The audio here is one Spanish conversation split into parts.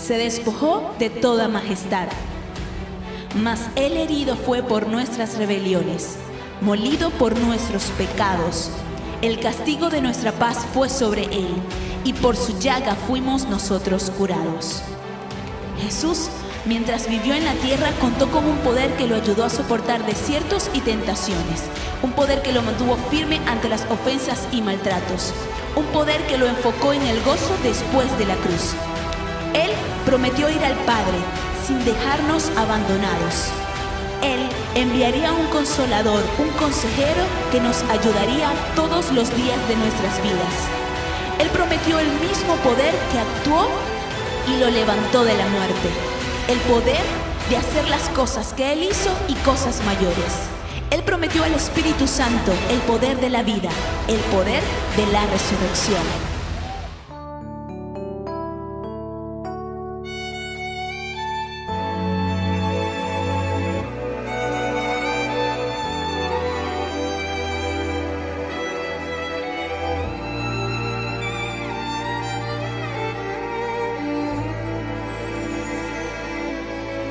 se despojó de toda majestad. Mas Él herido fue por nuestras rebeliones, molido por nuestros pecados. El castigo de nuestra paz fue sobre Él, y por su llaga fuimos nosotros curados. Jesús, mientras vivió en la tierra, contó con un poder que lo ayudó a soportar desiertos y tentaciones, un poder que lo mantuvo firme ante las ofensas y maltratos, un poder que lo enfocó en el gozo después de la cruz. Él prometió ir al Padre sin dejarnos abandonados. Él enviaría un consolador, un consejero que nos ayudaría todos los días de nuestras vidas. Él prometió el mismo poder que actuó y lo levantó de la muerte. El poder de hacer las cosas que Él hizo y cosas mayores. Él prometió al Espíritu Santo el poder de la vida, el poder de la resurrección.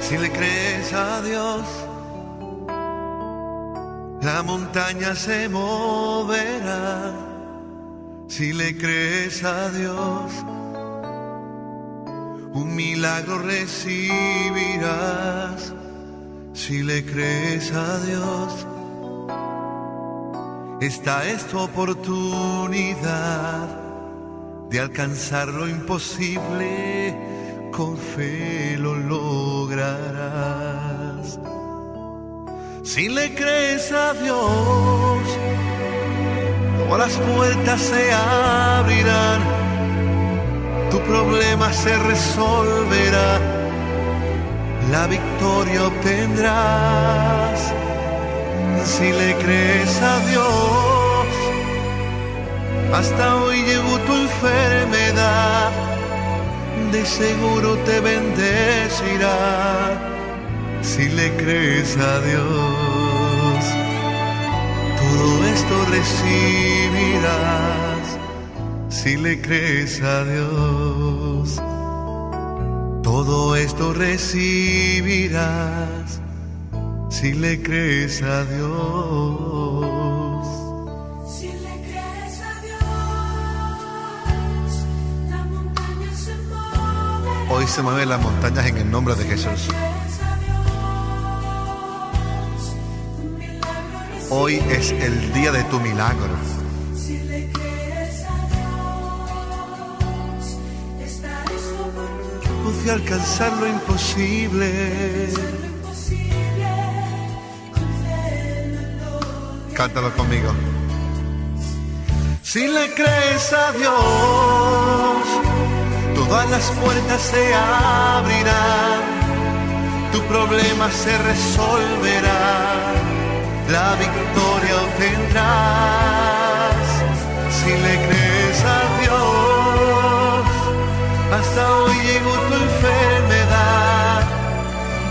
Si le crees a Dios, la montaña se moverá. Si le crees a Dios, un milagro recibirás. Si le crees a Dios, esta es tu oportunidad de alcanzar lo imposible. Con fe lo lograrás. Si le crees a Dios, todas las puertas se abrirán, tu problema se resolverá, la victoria obtendrás. Si le crees a Dios, hasta hoy llegó tu enfermedad, de seguro te bendecirá. Si le crees a Dios, todo esto recibirás. Si le crees a Dios, todo esto recibirás. Si le crees a Dios. Hoy se mueven las montañas en el nombre de Jesús. Hoy es el día de tu milagro. Pude alcanzar lo imposible. Cántalo conmigo. Si le crees a Dios, todas las puertas se abrirán, tu problema se resolverá, la victoria obtendrás. Si le crees a Dios, hasta hoy llegó tu enfermedad,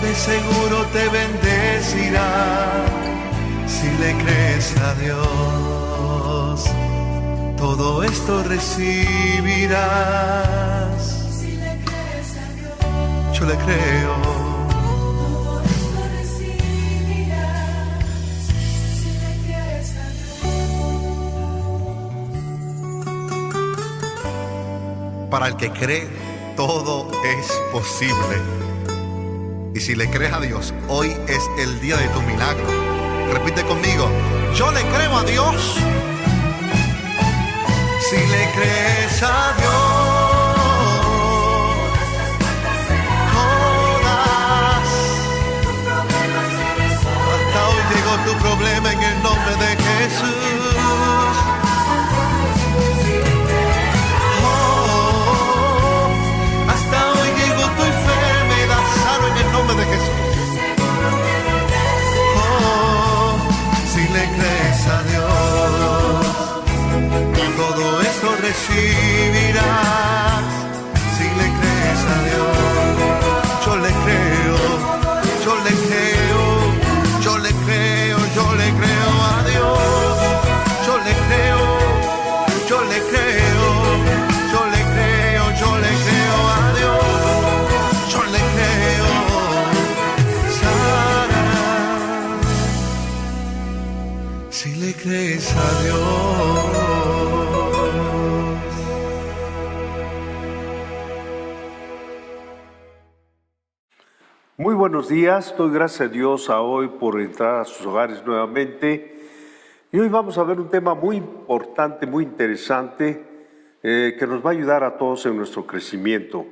de seguro te bendecirá. Si le crees a Dios, todo esto recibirás. Si le crees a Dios, yo le creo. Todo esto recibirás. Si le crees a Dios. Para el que cree, todo es posible. Y si le crees a Dios, hoy es el día de tu milagro. Repite conmigo: yo le creo a Dios. Si le crees a Dios, todas hasta hoy llegó tu problema en el nombre de Jesús. Oh, hasta hoy llegó tu enfermedad, sano en el nombre de Jesús. Oh, si le crees a Dios, todo esto recibirás. Si le crees a Dios, yo le creo, yo le creo, yo le creo, yo le creo a Dios. Yo le creo, yo le creo, yo le creo, yo le creo a Dios. a Dios. Muy buenos días, doy gracias a Dios hoy por entrar a sus hogares nuevamente. Y hoy vamos a ver un tema muy importante, muy interesante, que nos va a ayudar a todos en nuestro crecimiento.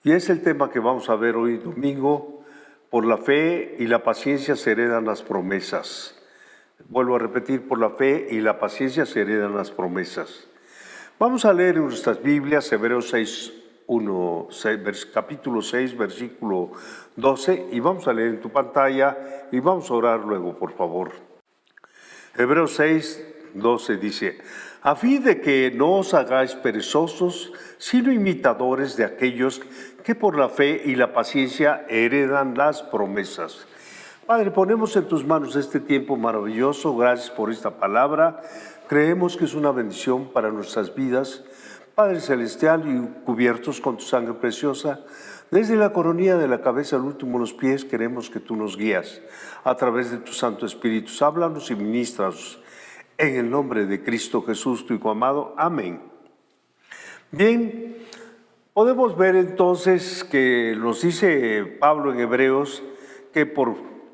Y es el tema que vamos a ver hoy domingo: por la fe y la paciencia se heredan las promesas. Vuelvo a repetir, por la fe y la paciencia se heredan las promesas. Vamos a leer en nuestras Biblias Hebreos 6, capítulo 6, versículo 12, y vamos a leer en tu pantalla y vamos a orar luego, por favor. Hebreos 6, 12 dice: a fin de que no os hagáis perezosos, sino imitadores de aquellos que por la fe y la paciencia heredan las promesas. Padre, ponemos en tus manos este tiempo maravilloso. Gracias por esta palabra. Creemos que es una bendición para nuestras vidas, Padre Celestial, y cubiertos con tu sangre preciosa. Desde la coronilla de la cabeza al último de los pies, queremos que tú nos guías a través de tu Santo Espíritu. Háblanos y ministranos en el nombre de Cristo Jesús, tu Hijo amado. Amén. Bien, podemos ver entonces que nos dice Pablo en Hebreos que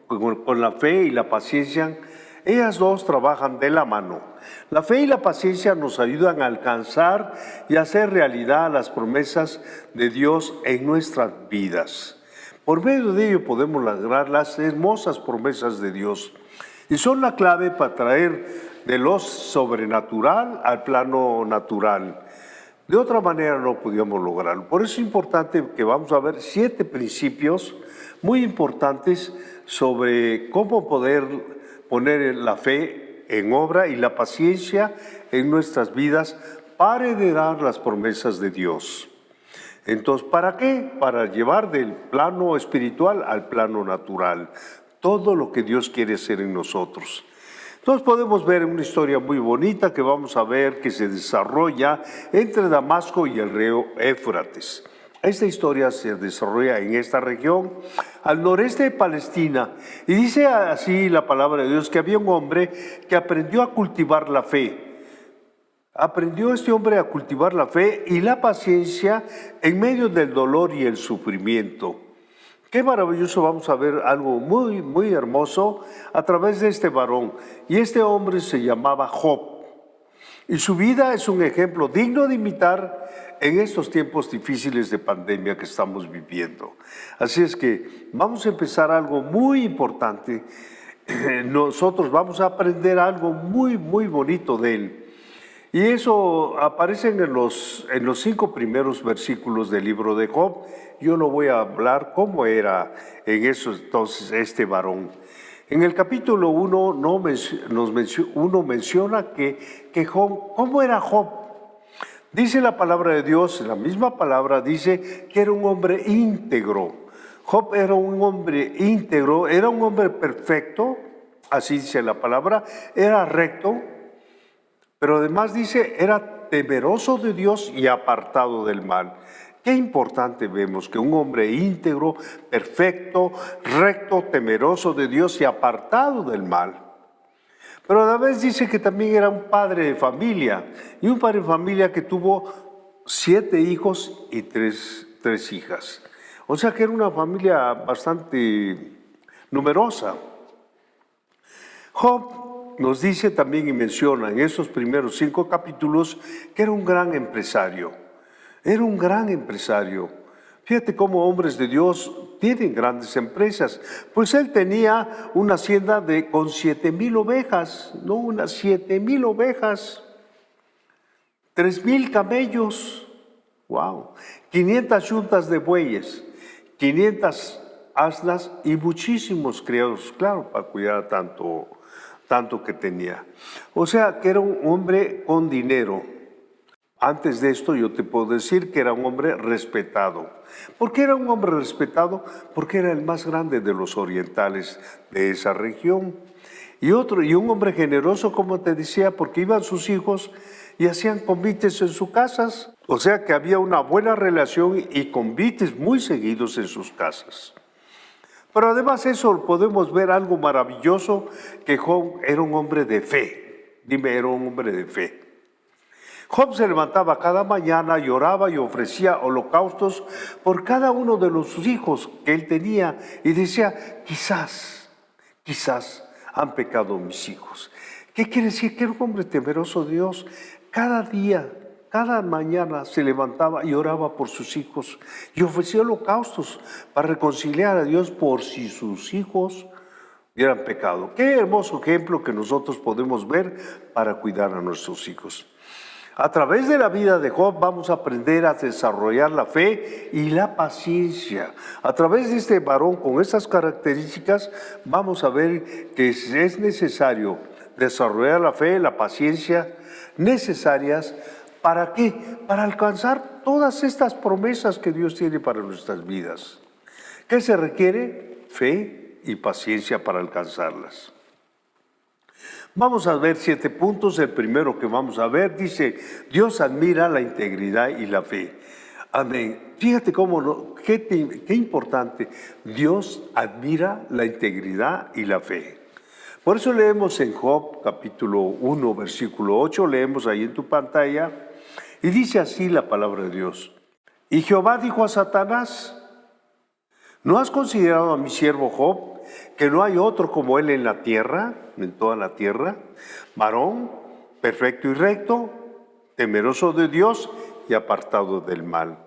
con la fe y la paciencia, ellas dos trabajan de la mano. La fe y la paciencia nos ayudan a alcanzar y hacer realidad las promesas de Dios en nuestras vidas. Por medio de ello podemos lograr las hermosas promesas de Dios, y son la clave para traer de lo sobrenatural al plano natural. De otra manera no podíamos lograrlo. Por eso es importante que vamos a ver 7 principios muy importantes sobre cómo poder poner la fe en obra y la paciencia en nuestras vidas para heredar las promesas de Dios. Entonces, ¿para qué? Para llevar del plano espiritual al plano natural todo lo que Dios quiere hacer en nosotros. Entonces podemos ver una historia muy bonita que vamos a ver que se desarrolla entre Damasco y el río Éufrates. Esta historia se desarrolla en esta región, al noreste de Palestina, y dice así la palabra de Dios, que había un hombre que aprendió a cultivar la fe. Aprendió este hombre a cultivar la fe y la paciencia en medio del dolor y el sufrimiento. Qué maravilloso. Vamos a ver algo muy, muy hermoso a través de este varón. Y este hombre se llamaba Job. Y su vida es un ejemplo digno de imitar en estos tiempos difíciles de pandemia que estamos viviendo. Así es que vamos a empezar algo muy importante. Nosotros vamos a aprender algo muy, muy bonito de él. Y eso aparece en los 5 primeros versículos del libro de Job. Yo no voy a hablar cómo era en eso entonces este varón. En el capítulo 1 uno menciona que Job, ¿cómo era Job? Dice la palabra de Dios, la misma palabra dice que era un hombre íntegro. Job era un hombre íntegro, era un hombre perfecto, así dice la palabra, era recto, pero además dice, era temeroso de Dios y apartado del mal. Qué importante vemos que un hombre íntegro, perfecto, recto, temeroso de Dios y apartado del mal. Pero a la vez dice que también era un padre de familia, y un padre de familia que tuvo 7 hijos y 3 hijas. O sea que era una familia bastante numerosa. Job nos dice también y menciona en esos primeros 5 capítulos que era un gran empresario. Era un gran empresario. Fíjate cómo hombres de Dios tienen grandes empresas. Pues él tenía una hacienda con 7,000 ovejas, no unas 7,000 ovejas, 3,000 camellos, wow, 500 yuntas de bueyes, 500 asnas y muchísimos criados, claro, para cuidar tanto que tenía. O sea, que era un hombre con dinero. Antes de esto yo te puedo decir que era un hombre respetado. ¿Por qué era un hombre respetado? Porque era el más grande de los orientales de esa región. Y un hombre generoso, como te decía, porque iban sus hijos y hacían convites en sus casas. O sea que había una buena relación y convites muy seguidos en sus casas. Pero además de eso podemos ver algo maravilloso, que Job era un hombre de fe. Dime, era un hombre de fe. Job se levantaba cada mañana, lloraba y ofrecía holocaustos por cada uno de sus hijos que él tenía y decía, quizás han pecado mis hijos. ¿Qué quiere decir? Que era un hombre temeroso de Dios. Cada día, cada mañana se levantaba y oraba por sus hijos y ofrecía holocaustos para reconciliar a Dios por si sus hijos hubieran pecado. Qué hermoso ejemplo que nosotros podemos ver para cuidar a nuestros hijos. A través de la vida de Job vamos a aprender a desarrollar la fe y la paciencia. A través de este varón con estas características vamos a ver que es necesario desarrollar la fe y la paciencia necesarias. ¿Para qué? Para alcanzar todas estas promesas que Dios tiene para nuestras vidas. ¿Qué se requiere? Fe y paciencia para alcanzarlas. Vamos a ver 7 puntos. El primero que vamos a ver dice, Dios admira la integridad y la fe. Amén. Fíjate qué importante. Dios admira la integridad y la fe. Por eso leemos en Job capítulo 1, versículo 8, leemos ahí en tu pantalla, y dice así la palabra de Dios. Y Jehová dijo a Satanás, ¿no has considerado a mi siervo Job, que no hay otro como él en la tierra, en toda la tierra, varón, perfecto y recto, temeroso de Dios y apartado del mal?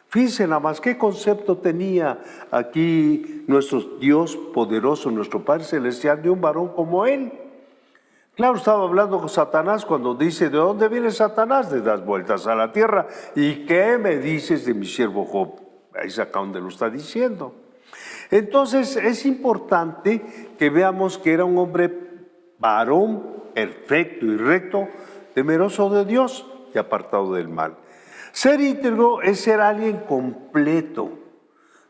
Fíjense nada más qué concepto tenía aquí nuestro Dios poderoso, nuestro Padre Celestial, de un varón como él. Claro, estaba hablando con Satanás cuando dice, ¿de dónde viene Satanás? De das vueltas a la tierra. ¿Y qué me dices de mi siervo Job? Ahí es acá donde lo está diciendo. Entonces es importante que veamos que era un hombre varón, perfecto y recto, temeroso de Dios y apartado del mal. Ser íntegro es ser alguien completo.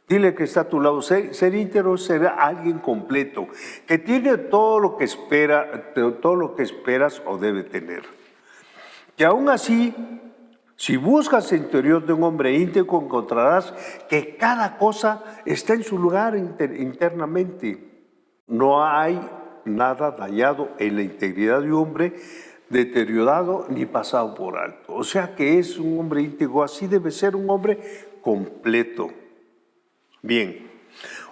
Dile que está a tu lado, ser íntegro es ser alguien completo, que tiene todo lo que esperas o debe tener. Y aún así, si buscas el interior de un hombre íntegro, encontrarás que cada cosa está en su lugar internamente. No hay nada dañado en la integridad de un hombre, deteriorado ni pasado por alto. O sea que es un hombre íntegro, así debe ser un hombre completo. Bien,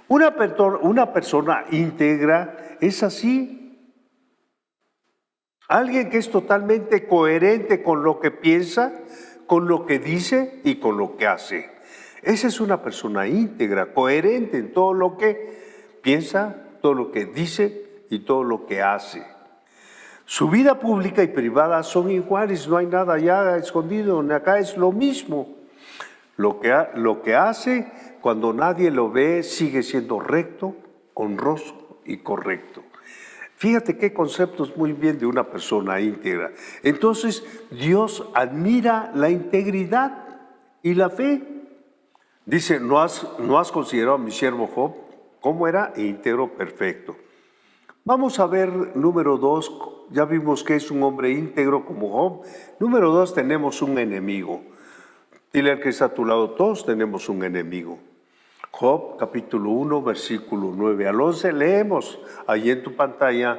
una persona íntegra es así. Alguien que es totalmente coherente con lo que piensa, con lo que dice y con lo que hace. Esa es una persona íntegra, coherente en todo lo que piensa, todo lo que dice y todo lo que hace. Su vida pública y privada son iguales, no hay nada ya escondido, acá es lo mismo. Lo que hace cuando nadie lo ve sigue siendo recto, honroso y correcto. Fíjate qué conceptos muy bien de una persona íntegra. Entonces, Dios admira la integridad y la fe. Dice, ¿no has considerado a mi siervo Job? ¿Cómo era? Íntegro, perfecto. Vamos a ver número 2. Ya vimos que es un hombre íntegro como Job. Número 2, tenemos un enemigo. Dile al que está a tu lado, todos tenemos un enemigo. Job, capítulo 1, versículo 9 al 11, leemos ahí en tu pantalla.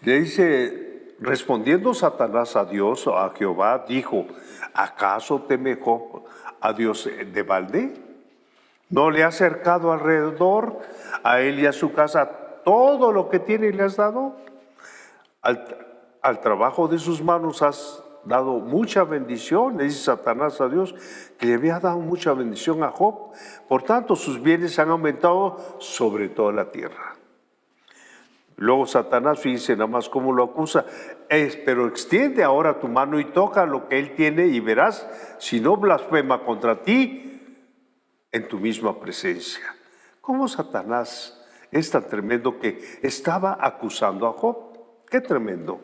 Le dice, respondiendo Satanás a Dios, a Jehová, dijo, ¿acaso teme Job a Dios de balde? ¿No le ha acercado alrededor a él y a su casa todo lo que tiene y le has dado? Al trabajo de sus manos has dado mucha bendición, le dice Satanás a Dios, que le había dado mucha bendición a Job. Por tanto, sus bienes han aumentado sobre toda la tierra. Luego Satanás, fíjense nada más cómo lo acusa, pero extiende ahora tu mano y toca lo que él tiene y verás si no blasfema contra ti en tu misma presencia. ¿Cómo Satanás es tan tremendo que estaba acusando a Job? ¡Qué tremendo!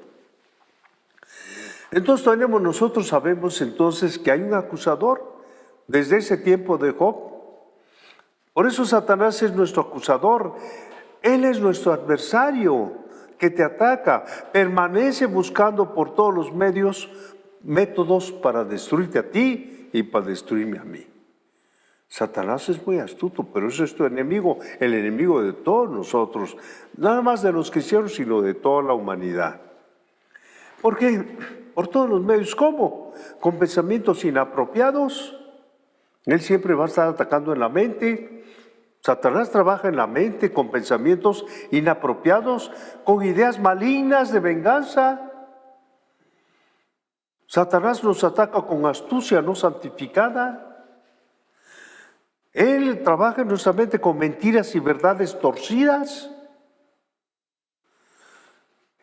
Entonces nosotros sabemos entonces que hay un acusador desde ese tiempo de Job. Por eso Satanás es nuestro acusador. Él es nuestro adversario que te ataca. Permanece buscando por todos los métodos para destruirte a ti y para destruirme a mí. Satanás es muy astuto, pero ese es tu enemigo, el enemigo de todos nosotros, nada más de los cristianos, sino de toda la humanidad. ¿Por qué? Por todos los medios. ¿Cómo? Con pensamientos inapropiados. Él siempre va a estar atacando en la mente. Satanás trabaja en la mente con pensamientos inapropiados, con ideas malignas de venganza. Satanás nos ataca con astucia no santificada. Él trabaja en nuestra mente con mentiras y verdades torcidas.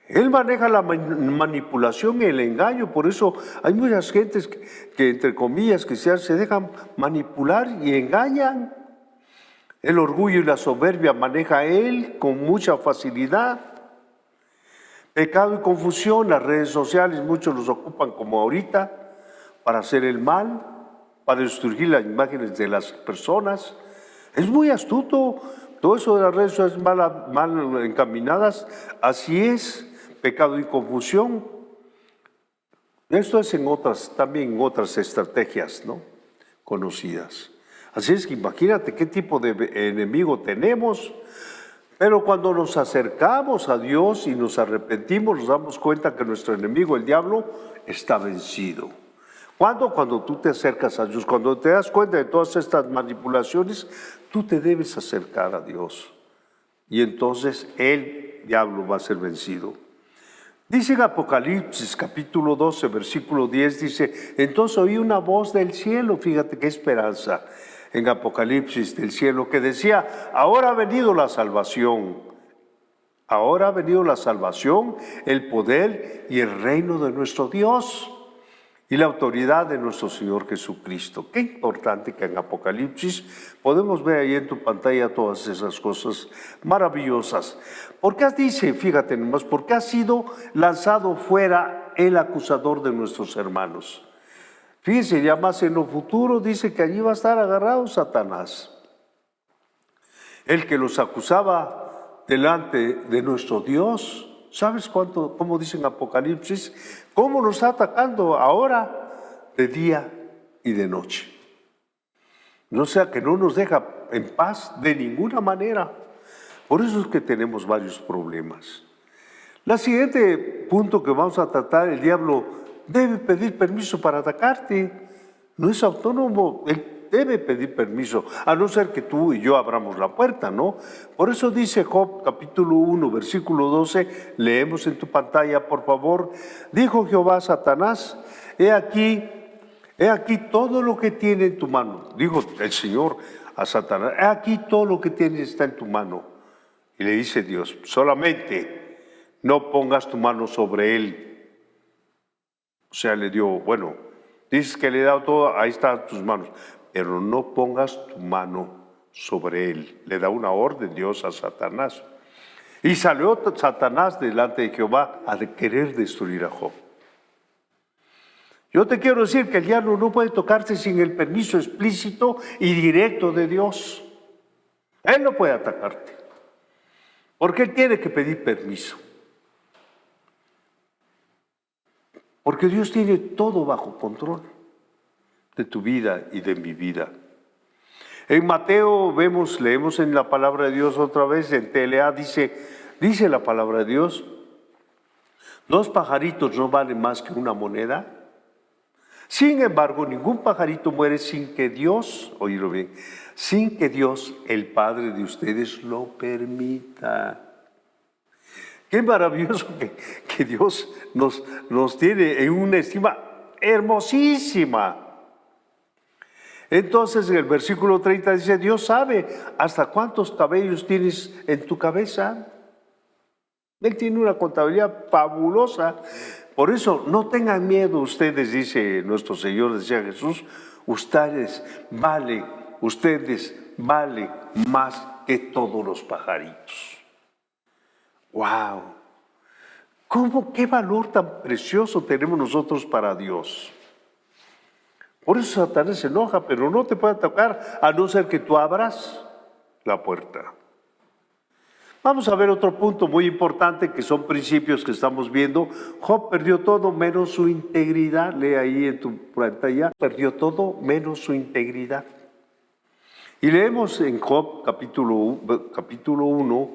Él maneja la manipulación y el engaño. Por eso hay muchas gentes que entre comillas, que se dejan manipular y engañan. El orgullo y la soberbia maneja él con mucha facilidad. Pecado y confusión, las redes sociales, muchos los ocupan como ahorita para hacer el mal, para destruir las imágenes de las personas. Es muy astuto. Todo eso de las redes sociales mal encaminadas, así es. Pecado y confusión. Esto es también en otras estrategias, ¿no?, conocidas. Así es que imagínate qué tipo de enemigo tenemos. Pero cuando nos acercamos a Dios y nos arrepentimos, nos damos cuenta que nuestro enemigo, el diablo, está vencido. ¿Cuándo? Cuando tú te acercas a Dios, cuando te das cuenta de todas estas manipulaciones, tú te debes acercar a Dios. Y entonces el diablo va a ser vencido. Dice en Apocalipsis capítulo 12, versículo 10, dice, entonces oí una voz del cielo, fíjate qué esperanza, en Apocalipsis del cielo, que decía, ahora ha venido la salvación, ahora ha venido la salvación, el poder y el reino de nuestro Dios y la autoridad de nuestro Señor Jesucristo. Qué importante que en Apocalipsis podemos ver ahí en tu pantalla todas esas cosas maravillosas. ¿Por qué dice, fíjate nomás, por qué ha sido lanzado fuera el acusador de nuestros hermanos? Fíjense, ya más en lo futuro dice que allí va a estar agarrado Satanás, el que los acusaba delante de nuestro Dios. ¿Sabes cómo dice en Apocalipsis? ¿Cómo nos está atacando ahora de día y de noche? No sea que no nos deja en paz de ninguna manera. Por eso es que tenemos varios problemas. El siguiente punto que vamos a tratar, el diablo debe pedir permiso para atacarte. No es autónomo, él debe pedir permiso, a no ser que tú y yo abramos la puerta, ¿no? Por eso dice Job capítulo 1, versículo 12, leemos en tu pantalla, por favor. Dijo Jehová a Satanás, he aquí todo lo que tiene en tu mano. Dijo el Señor a Satanás, he aquí todo lo que tienes está en tu mano. Y le dice Dios, solamente no pongas tu mano sobre él. O sea, le dio, bueno, dices que le he dado todo, ahí están tus manos, pero no pongas tu mano sobre él. Le da una orden Dios a Satanás. Y salió Satanás delante de Jehová a querer destruir a Job. Yo te quiero decir que el diablo no puede tocarse sin el permiso explícito y directo de Dios. Él no puede atacarte, porque él tiene que pedir permiso. Porque Dios tiene todo bajo control de tu vida y de mi vida. En Mateo leemos en la palabra de Dios otra vez, en TLA dice la palabra de Dios, 2 pajaritos no valen más que una moneda. Sin embargo, ningún pajarito muere sin que Dios, oídlo bien, sin que Dios, el Padre de ustedes, lo permita. Qué maravilloso que Dios nos tiene en una estima hermosísima. Entonces en el versículo 30 dice, Dios sabe hasta cuántos cabellos tienes en tu cabeza. Él tiene una contabilidad fabulosa. Por eso no tengan miedo ustedes, dice nuestro Señor, decía Jesús, ustedes valen más que todos los pajaritos. ¡Wow! ¿Qué valor tan precioso tenemos nosotros para Dios? Por eso Satanás se enoja, pero no te puede tocar a no ser que tú abras la puerta. Vamos a ver otro punto muy importante, que son principios que estamos viendo. Job perdió todo menos su integridad. Lee ahí en tu pantalla. Perdió todo menos su integridad. Y leemos en Job capítulo 1,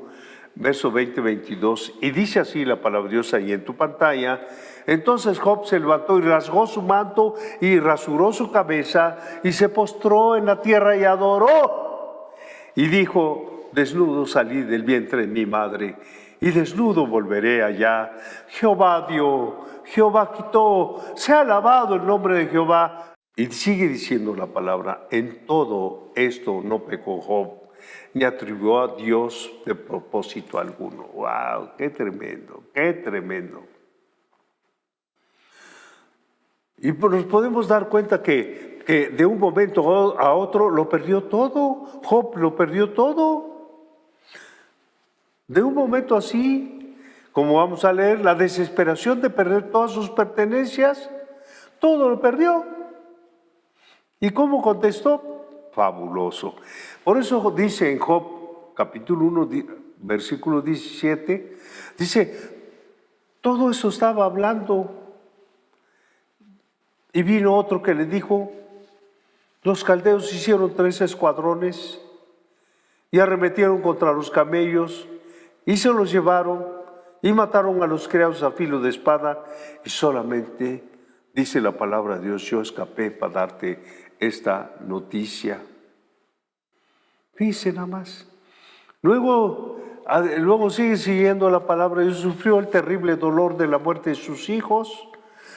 verso 20-22, y dice así la palabra de Dios ahí en tu pantalla. Entonces Job se levantó y rasgó su manto y rasuró su cabeza y se postró en la tierra y adoró. Y dijo: desnudo salí del vientre de mi madre y desnudo volveré allá. Jehová dio, Jehová quitó, sea alabado el nombre de Jehová. Y sigue diciendo la palabra: en todo esto no pecó Job, ni atribuyó a Dios de propósito alguno. ¡Wow! ¡Qué tremendo! ¡Qué tremendo! Y nos podemos dar cuenta que de un momento a otro lo perdió todo. Job lo perdió todo. De un momento así, como vamos a leer, la desesperación de perder todas sus pertenencias, todo lo perdió. ¿Y cómo contestó? Fabuloso. Por eso dice en Job, capítulo 1, versículo 17, dice: todo eso estaba hablando. Y vino otro que le dijo: los caldeos hicieron 3 escuadrones y arremetieron contra los camellos y se los llevaron y mataron a los criados a filo de espada, y solamente, dice la palabra de Dios, yo escapé para darte esta noticia. Fíjense nada más. Luego sigue siguiendo la palabra de Dios: sufrió el terrible dolor de la muerte de sus hijos.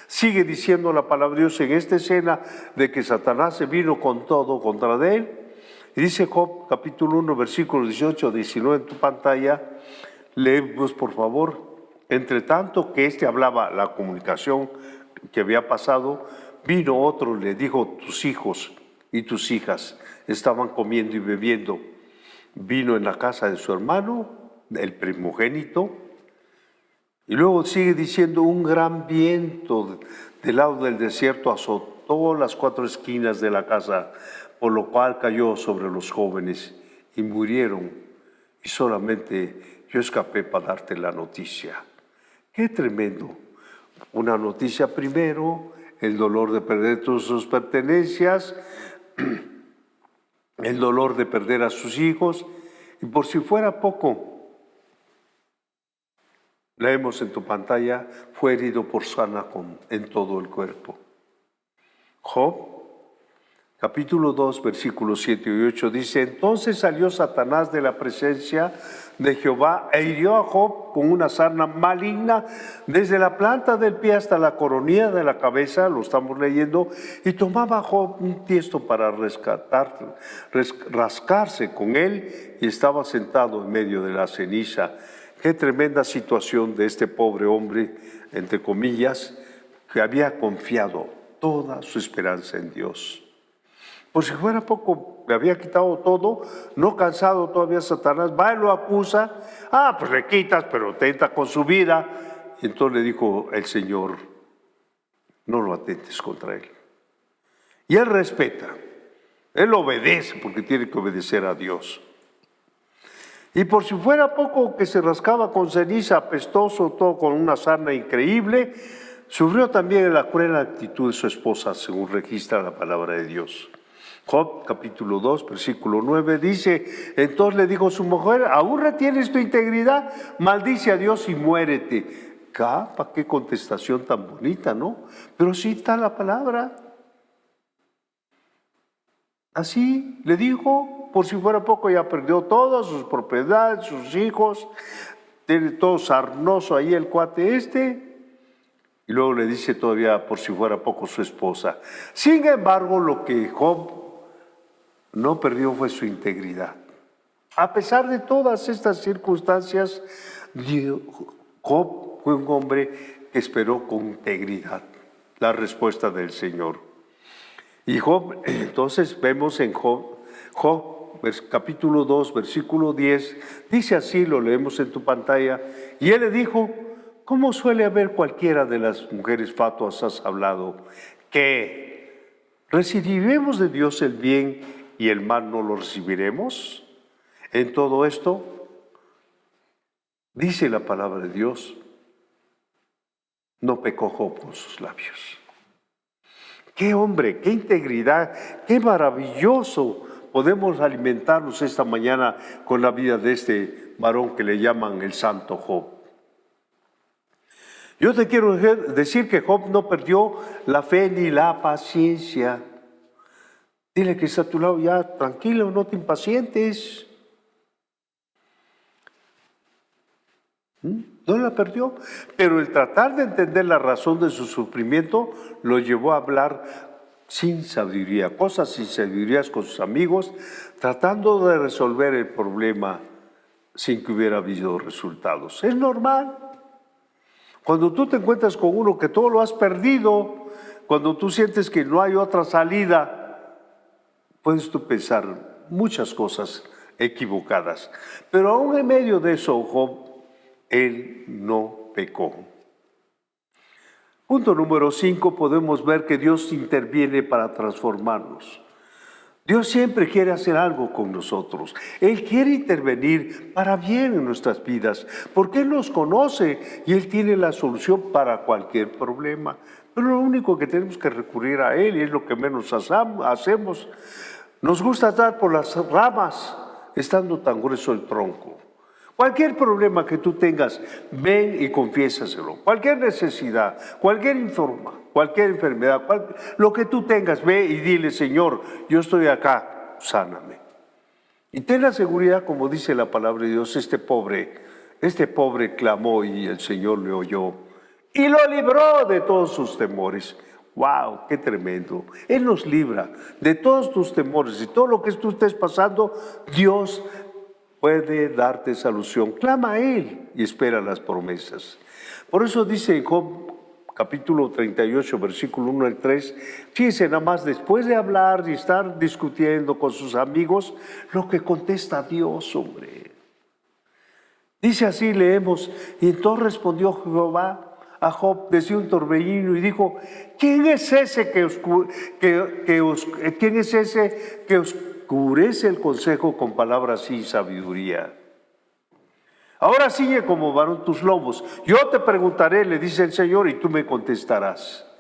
Sigue diciendo la palabra de Dios en esta escena de que Satanás se vino con todo contra de él. Y dice Job, capítulo 1, versículos 18 a 19 en tu pantalla. Leemos, por favor. Entre tanto que hablaba la comunicación que había pasado, vino otro y le dijo: tus hijos y tus hijas estaban comiendo y bebiendo vino en la casa de su hermano, el primogénito. Y luego sigue diciendo: un gran viento del lado del desierto azotó las 4 esquinas de la casa, por lo cual cayó sobre los jóvenes y murieron, y solamente yo escapé para darte la noticia. ¡Qué tremendo! Una noticia primero, el dolor de perder todas sus pertenencias, el dolor de perder a sus hijos, y por si fuera poco, leemos en tu pantalla: fue herido por sarna en todo el cuerpo. Job, capítulo 2, versículos 7 y 8 dice: entonces salió Satanás de la presencia de Jehová e hirió a Job con una sarna maligna desde la planta del pie hasta la coronilla de la cabeza, lo estamos leyendo, y tomaba Job un tiesto para rascarse con él, y estaba sentado en medio de la ceniza. Qué tremenda situación de este pobre hombre, entre comillas, que había confiado toda su esperanza en Dios. Por si fuera poco, le había quitado todo, no cansado todavía Satanás, va y lo acusa. Pues le quitas, pero tenta con su vida. Y entonces le dijo el Señor: no lo atentes contra él. Y él respeta, él obedece, porque tiene que obedecer a Dios. Y por si fuera poco, que se rascaba con ceniza, apestoso, todo con una sarna increíble, sufrió también la cruel actitud de su esposa, según registra la palabra de Dios. Job, capítulo 2, versículo 9, dice: entonces le dijo su mujer: ¿aún retienes tu integridad? Maldice a Dios y muérete. ¿Para qué contestación tan bonita, no? Pero sí está la palabra. Así le dijo, por si fuera poco ya perdió todas sus propiedades, sus hijos, tiene todo sarnoso ahí el cuate y luego le dice todavía, por si fuera poco, su esposa. Sin embargo, lo que Job no perdió fue su integridad. A pesar de todas estas circunstancias, Job fue un hombre que esperó con integridad la respuesta del Señor. Y Job, entonces vemos en Job, capítulo 2, versículo 10, dice así, lo leemos en tu pantalla: y él le dijo: ¿cómo suele haber cualquiera de las mujeres fatuas has hablado? ¿Que recibiremos de Dios el bien y el mal no lo recibiremos? En todo esto, dice la palabra de Dios, no pecó Job con sus labios. ¡Qué hombre, qué integridad, qué maravilloso podemos alimentarnos esta mañana con la vida de este varón que le llaman el Santo Job. Yo te quiero decir que Job no perdió la fe ni la paciencia. Dile que está a tu lado, ya tranquilo, no te impacientes. No la perdió, pero el tratar de entender la razón de su sufrimiento lo llevó a hablar sin sabiduría, cosas sin sabiduría con sus amigos, tratando de resolver el problema sin que hubiera habido resultados. Es normal. Cuando tú te encuentras con uno que todo lo has perdido, cuando tú sientes que no hay otra salida, puedes tú pensar muchas cosas equivocadas. Pero aún en medio de eso, Job, él no pecó. Punto número 5, podemos ver que Dios interviene para transformarnos. Dios siempre quiere hacer algo con nosotros. Él quiere intervenir para bien en nuestras vidas, porque Él nos conoce y Él tiene la solución para cualquier problema. Pero lo único que tenemos que recurrir a Él, y es lo que menos hacemos. Nos gusta andar por las ramas, estando tan grueso el tronco. Cualquier problema que tú tengas, ven y confiésaselo. Cualquier necesidad, cualquier enfermedad, lo que tú tengas, ve y dile, Señor, yo estoy acá, sáname. Y ten la seguridad, como dice la palabra de Dios, este pobre clamó y el Señor le oyó y lo libró de todos sus temores. ¡Wow! ¡Qué tremendo! Él nos libra de todos tus temores y todo lo que tú estés pasando, Dios puede darte solución. Clama a Él y espera las promesas. Por eso dice en Job capítulo 38, versículo 1 al 3, fíjense nada más, después de hablar y estar discutiendo con sus amigos, lo que contesta Dios, hombre. Dice así, leemos, y entonces respondió Jehová a Job desde un torbellino y dijo, ¿quién es ese que oscurece el consejo con palabras sin sabiduría? Ahora sigue como varón tus lomos. Yo te preguntaré, le dice el Señor, y tú me contestarás.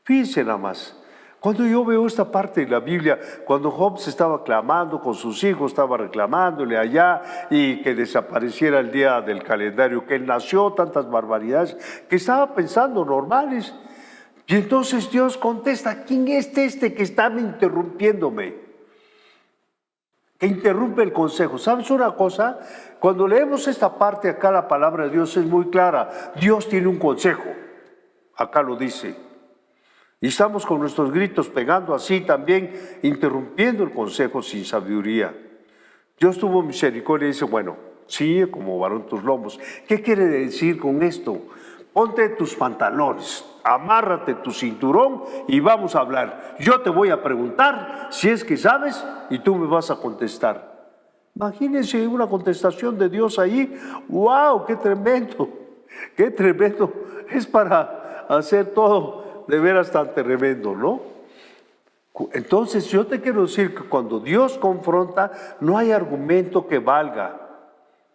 Fíjense nada más. Cuando yo veo esta parte de la Biblia, cuando Job se estaba clamando con sus hijos, estaba reclamándole allá y que desapareciera el día del calendario, que él nació, tantas barbaridades, que estaba pensando normales. Y entonces Dios contesta, ¿quién es este que está interrumpiéndome? Que interrumpe el consejo. ¿Sabes una cosa? Cuando leemos esta parte acá, la palabra de Dios es muy clara. Dios tiene un consejo. Acá lo dice. Y estamos con nuestros gritos pegando así también, interrumpiendo el consejo sin sabiduría. Dios tuvo misericordia y dice, bueno, sigue como varón tus lomos. ¿Qué quiere decir con esto? Ponte tus pantalones, amárrate tu cinturón y vamos a hablar. Yo te voy a preguntar si es que sabes y tú me vas a contestar. Imagínense una contestación de Dios ahí. ¡Wow! ¡Qué tremendo! ¡Qué tremendo! Es para hacer todo de veras tan tremendo, ¿no? Entonces yo te quiero decir que cuando Dios confronta, no hay argumento que valga.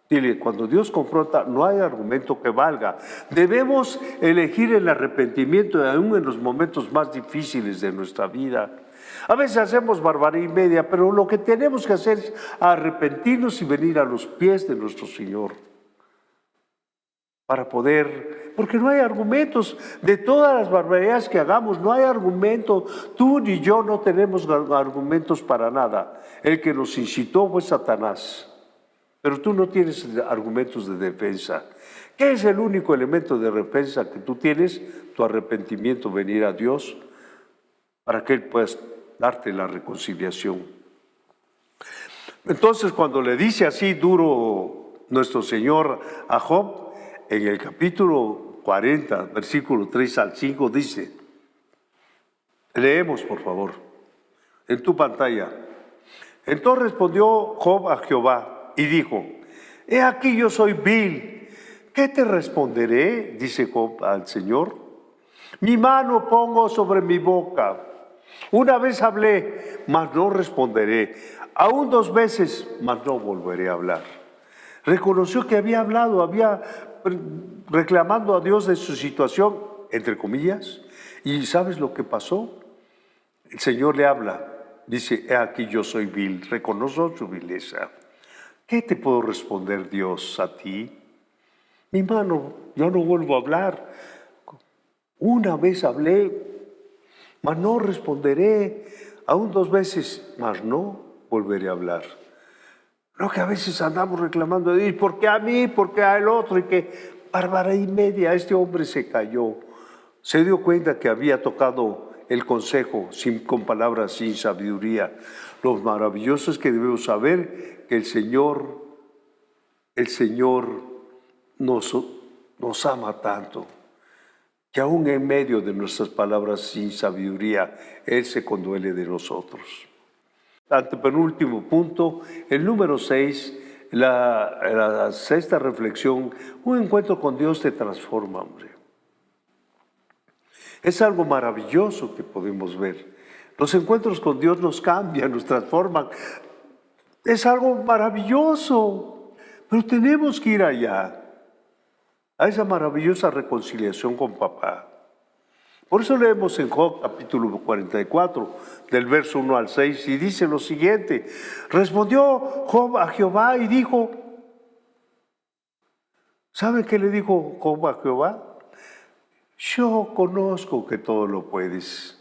Dile, cuando Dios confronta, no hay argumento que valga. Debemos elegir el arrepentimiento aún en los momentos más difíciles de nuestra vida. A veces hacemos barbarie y media, pero lo que tenemos que hacer es arrepentirnos y venir a los pies de nuestro Señor. Para poder, porque no hay argumentos, de todas las barbaridades que hagamos, no hay argumento. Tú ni yo no tenemos argumentos para nada. El que nos incitó fue Satanás. Pero tú no tienes argumentos de defensa. ¿Qué es el único elemento de defensa que tú tienes? Tu arrepentimiento, venir a Dios para que Él pueda darte la reconciliación. Entonces, cuando le dice así duro nuestro Señor a Job, en el capítulo 40, versículo 3 al 5, dice, leemos por favor, en tu pantalla. Entonces respondió Job a Jehová, y dijo, he aquí yo soy vil, ¿qué te responderé? Dice Job al Señor. Mi mano pongo sobre mi boca. Una vez hablé, mas no responderé. Aún 2 veces, mas no volveré a hablar. Reconoció que había hablado, había reclamando a Dios de su situación, entre comillas. ¿Y sabes lo que pasó? El Señor le habla dice, he aquí yo soy vil, reconozco su vileza. ¿Qué te puedo responder, Dios, a ti? Mi mano, yo no vuelvo a hablar. Una vez hablé, mas no responderé. Aún 2 veces, mas no volveré a hablar. Lo que a veces andamos reclamando, ¿y por qué a mí? ¿Por qué al otro? Y que barbaridad y media, este hombre se cayó. Se dio cuenta que había tocado el consejo con palabras sin sabiduría. Lo maravilloso es que debemos saber que el Señor nos ama tanto, que aún en medio de nuestras palabras sin sabiduría, Él se conduele de nosotros. Antepenúltimo punto, el número 6, la sexta reflexión, un encuentro con Dios te transforma, hombre. Es algo maravilloso que podemos ver. Los encuentros con Dios nos cambian, nos transforman. Es algo maravilloso, pero tenemos que ir allá, a esa maravillosa reconciliación con papá. Por eso leemos en Job capítulo 44, del verso 1 al 6, y dice lo siguiente: respondió Job a Jehová y dijo, ¿saben qué le dijo Job a Jehová? Yo conozco que todo lo puedes.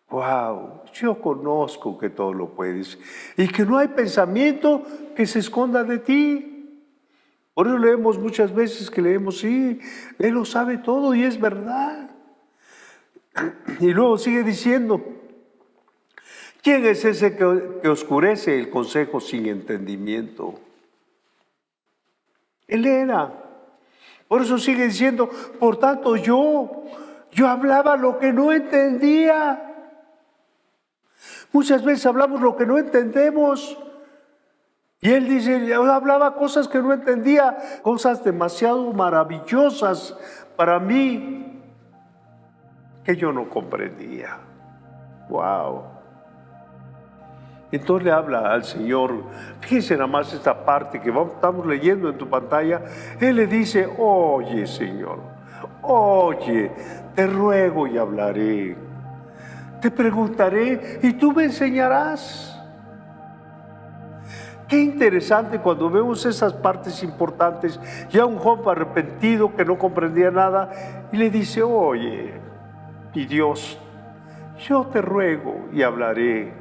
Wow, yo conozco que todo lo puedes y que no hay pensamiento que se esconda de ti. Por eso leemos muchas veces que leemos, sí, Él lo sabe todo y es verdad. Y luego sigue diciendo, ¿quién es ese que oscurece el consejo sin entendimiento? Él era. Por eso sigue diciendo, por tanto yo hablaba lo que no entendía. Muchas veces hablamos lo que no entendemos. Y él dice, yo hablaba cosas que no entendía, cosas demasiado maravillosas para mí que yo no comprendía. Wow. Entonces le habla al Señor. Fíjense nada más esta parte que estamos leyendo en tu pantalla. Él le dice, oye, Señor, oye, te ruego y hablaré. Te preguntaré y tú me enseñarás. Qué interesante cuando vemos esas partes importantes. Ya un Job arrepentido que no comprendía nada y le dice, oye, mi Dios, yo te ruego y hablaré.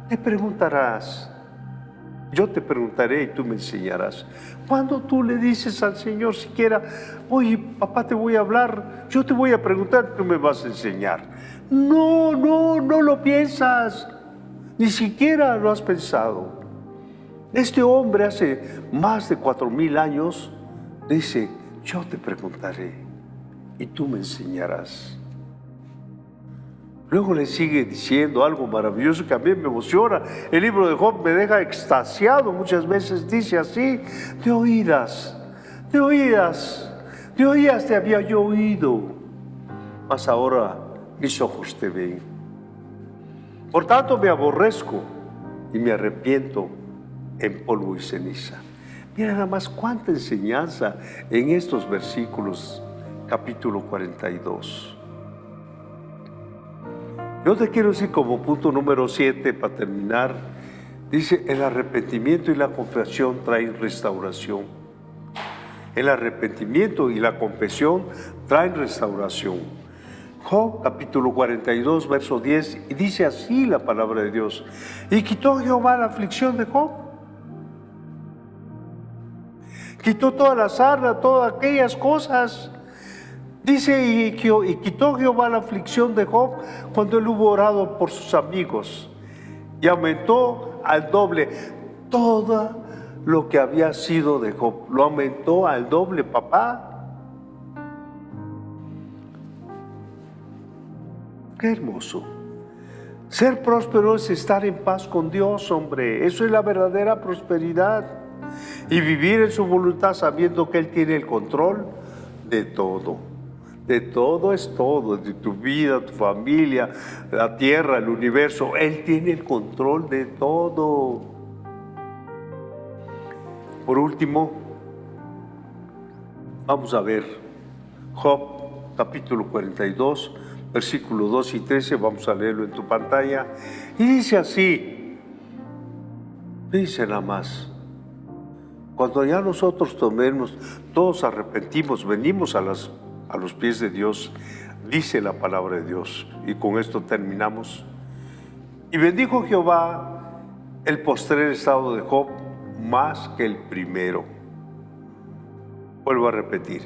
Te preguntarás, yo te preguntaré y tú me enseñarás. Cuando tú le dices al Señor siquiera, oye, papá, te voy a hablar, yo te voy a preguntar, tú me vas a enseñar. No lo piensas, ni siquiera lo has pensado. Este hombre hace más de 4,000 años dice, yo te preguntaré y tú me enseñarás. Luego le sigue diciendo algo maravilloso que a mí me emociona. El libro de Job me deja extasiado. Muchas veces dice así, de oídas te había yo oído, mas ahora mis ojos te ven. Por tanto me aborrezco y me arrepiento en polvo y ceniza. Mira nada más cuánta enseñanza en estos versículos, capítulo 42. Yo te quiero decir como punto número 7 para terminar, dice, el arrepentimiento y la confesión traen restauración. El arrepentimiento y la confesión traen restauración. Job capítulo 42 verso 10 y dice así la palabra de Dios, y quitó Jehová la aflicción de Job. Quitó toda la sarna, todas aquellas cosas. Dice, y quitó Jehová la aflicción de Job cuando él hubo orado por sus amigos y aumentó al doble todo lo que había sido de Job. Lo aumentó al doble, papá. Qué hermoso. Ser próspero es estar en paz con Dios, hombre. Eso es la verdadera prosperidad. Y vivir en su voluntad sabiendo que Él tiene el control de todo. De todo es todo, de tu vida, tu familia, la tierra, el universo. Él tiene el control de todo. Por último, vamos a ver Job capítulo 42, versículos 2 y 13, vamos a leerlo en tu pantalla, y dice así, dice nada más, cuando ya nosotros todos arrepentimos, venimos a los pies de Dios, dice la palabra de Dios, y con esto terminamos. Y bendijo Jehová el postrer estado de Job más que el primero. Vuelvo a repetir.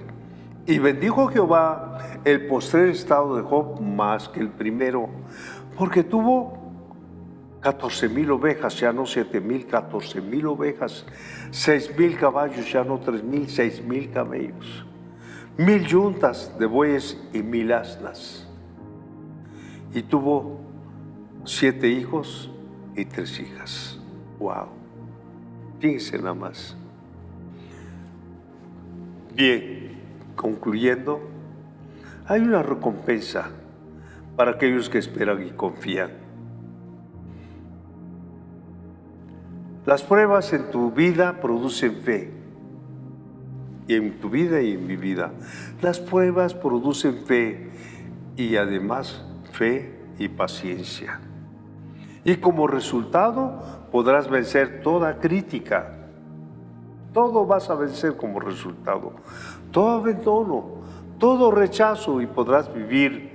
Y bendijo Jehová el postrer estado de Job más que el primero, porque tuvo 14,000 ovejas, ya no 7,000, 14,000 ovejas, 6,000 caballos, ya no 3,000, 6,000 camellos, 1,000 yuntas de bueyes y 1,000 asnas. Y tuvo 7 hijos y 3 hijas. ¡Wow! Fíjense nada más. Bien, concluyendo, hay una recompensa para aquellos que esperan y confían. Las pruebas en tu vida producen fe. Y en tu vida y en mi vida. Las pruebas producen fe y además fe y paciencia. Y como resultado podrás vencer toda crítica. Todo vas a vencer como resultado. Todo abandono, todo rechazo y podrás vivir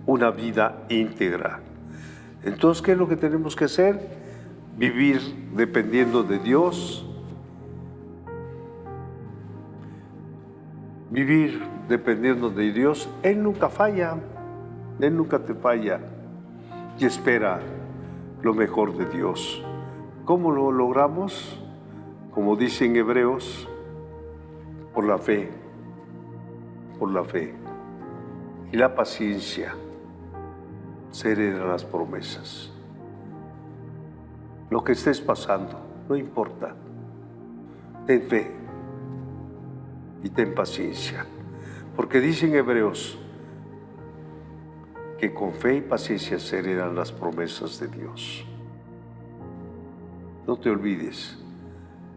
una vida íntegra. Entonces, ¿qué es lo que tenemos que hacer? Vivir dependiendo de Dios, vivir dependiendo de Dios. Él nunca falla, Él nunca te falla y espera lo mejor de Dios. ¿Cómo lo logramos? Como dicen Hebreos, por la fe y la paciencia se heredan las promesas. Lo que estés pasando, no importa. Ten fe y ten paciencia. Porque dicen Hebreos que con fe y paciencia se heredan las promesas de Dios. No te olvides,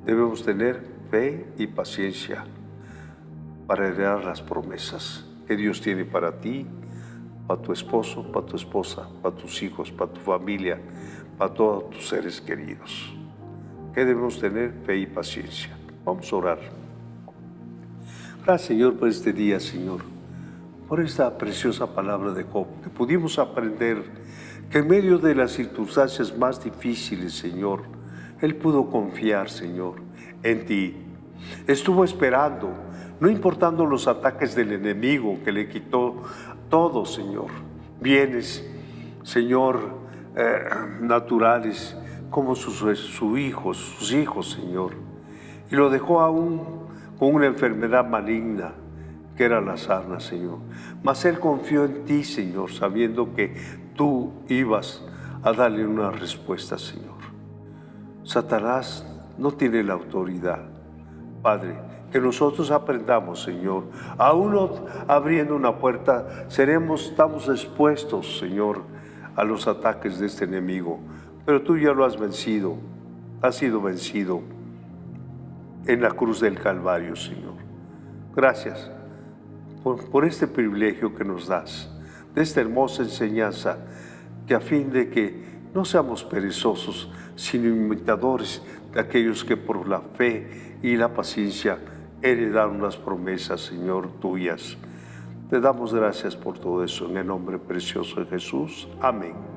debemos tener fe y paciencia para heredar las promesas que Dios tiene para ti, para tu esposo, para tu esposa, para tus hijos, para tu familia, para todos tus seres queridos. ¿Qué debemos tener? Fe y paciencia. Vamos a orar. Gracias, Señor, por este día, Señor, por esta preciosa palabra de Job, que pudimos aprender que en medio de las circunstancias más difíciles, Señor, él pudo confiar, Señor, en ti. Estuvo esperando, no importando los ataques del enemigo que le quitó todo, Señor, bienes, Señor, naturales, como sus hijos, Señor, y lo dejó aún con una enfermedad maligna que era la sarna, Señor. Mas él confió en ti, Señor, sabiendo que tú ibas a darle una respuesta, Señor. Satanás no tiene la autoridad, Padre. Que nosotros aprendamos, Señor, aún abriendo una puerta, estamos expuestos, Señor, a los ataques de este enemigo, pero tú ya lo has vencido, has sido vencido en la cruz del Calvario, Señor. Gracias por este privilegio que nos das, de esta hermosa enseñanza, que a fin de que no seamos perezosos, sino imitadores de aquellos que por la fe y la paciencia heredaron las promesas, Señor, tuyas. Te damos gracias por todo eso, en el nombre precioso de Jesús. Amén.